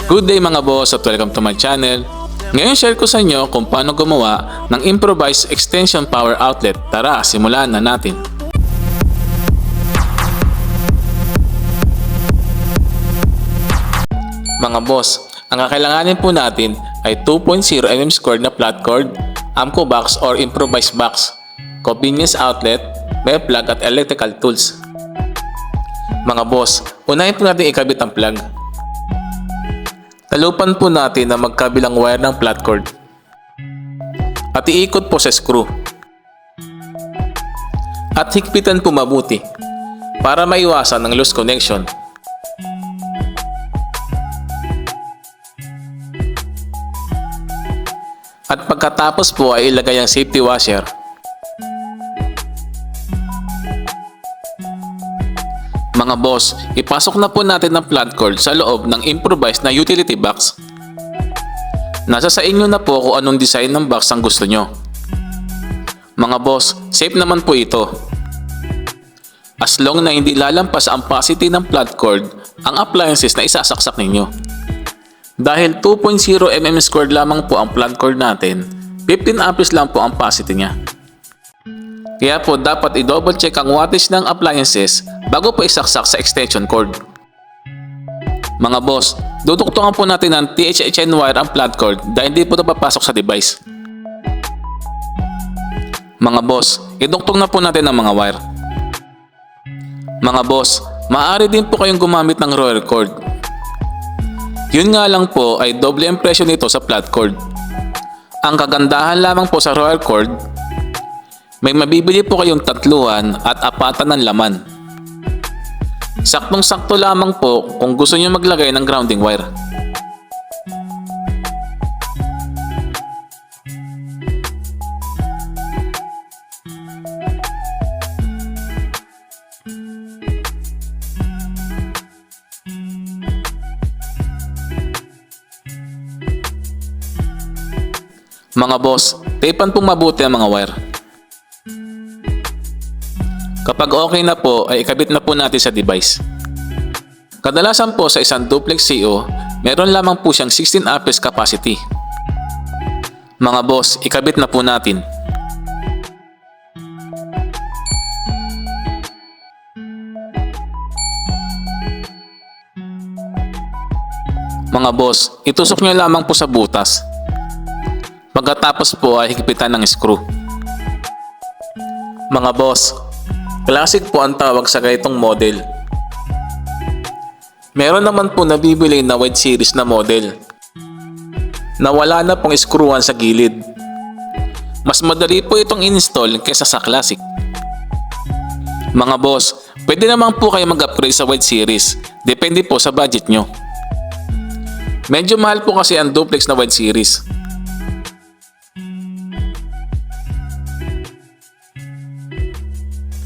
Good day mga boss at welcome to my channel. Ngayon share ko sa inyo kung paano gumawa ng improvised extension power outlet. Tara, simulan na natin. Mga boss, ang kakailanganin po natin ay 2.0 mm² na flat cord, AMCO box or improvised box, convenience outlet, may plug at electrical tools. Mga boss, unahin po natin ikabit ang plug. Talupan po natin na magkabilang wire ng flat cord at iikot po sa screw. At higpitan po mabuti para maiwasan ang loose connection. At pagkatapos po ay ilagay ang safety washer. Mga boss, ipasok na po natin ang flat cord sa loob ng improvised na utility box. Nasa sa inyo na po kung anong design ng box ang gusto nyo. Mga boss, safe naman po ito. As long na hindi lalampas ang capacity ng flat cord ang appliances na isasaksak ninyo. Dahil 2.0 mm² lamang po ang flat cord natin, 15 amperes lang po ang capacity niya. Kaya po dapat i-double check ang wattage ng appliances bago po isaksak sa extension cord. Mga boss, duduktungan po natin ng THHN wire ang flat cord dahil hindi po ito papasok sa device. Mga boss, iduktong na po natin ang mga wire. Mga boss, maaari din po kayong gumamit ng roller cord. Yun nga lang po ay doble impression nito sa flat cord. Ang kagandahan lamang po sa roller cord, may mabibili po kayong 3 at 4 ng laman. Saktong-sakto lamang po kung gusto nyo maglagay ng grounding wire. Mga boss, tapean pong mabuti ang mga wire. Kapag okay na po ay ikabit na po natin sa device. Kadalasan po sa isang duplex CO, meron lamang po siyang 16 amperes capacity. Mga boss, ikabit na po natin. Mga boss, itusok nyo lamang po sa butas. Pagkatapos po ay higpitan ng screw. Mga boss, classic po ang tawag sa ganitong model. Meron naman po nabibili na wide series na model na wala na pong screwan sa gilid. Mas madali po itong install kaysa sa classic. Mga boss, pwede naman po kayo mag-upgrade sa wide series. Depende po sa budget nyo. Medyo mahal po kasi ang duplex na wide series.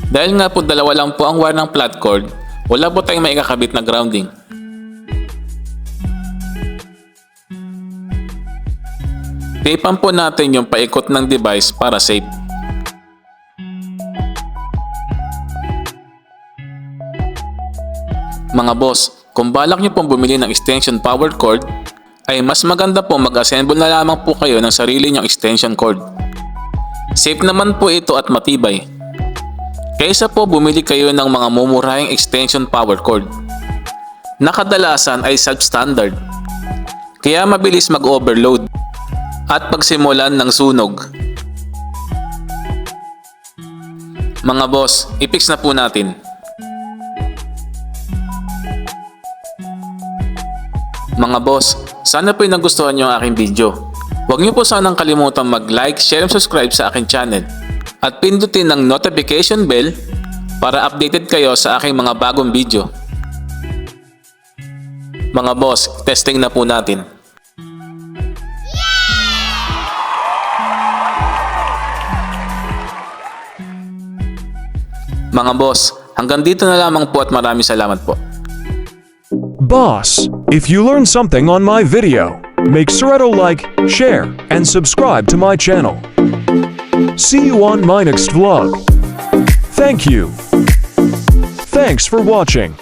Dahil nga po dalawa lang po ang wire ng flat cord, wala po tayong maikakabit na grounding. Tapean po natin yung paikot ng device para safe. Mga boss, kung balak nyo pong bumili ng extension power cord, ay mas maganda po mag-assemble na lamang po kayo ng sarili nyong extension cord. Safe naman po ito at matibay. Kaysa po bumili kayo ng mga mumurahing extension power cord. Nakadalasan ay substandard, kaya mabilis mag-overload at pagsimulan ng sunog. Mga boss, i-fix na po natin. Mga boss, sana po ay nagustuhan nyo ang aking video. Huwag nyo po sanang kalimutan mag-like, share and subscribe sa aking channel. At pindutin ang notification bell para updated kayo sa aking mga bagong video. Mga boss, testing na po natin. Mga boss, hanggang dito na lamang po at maraming salamat po. Boss, if you learned something on my video, make sure to like, share, and subscribe to my channel. See you on my next vlog. Thank you. Thanks for watching.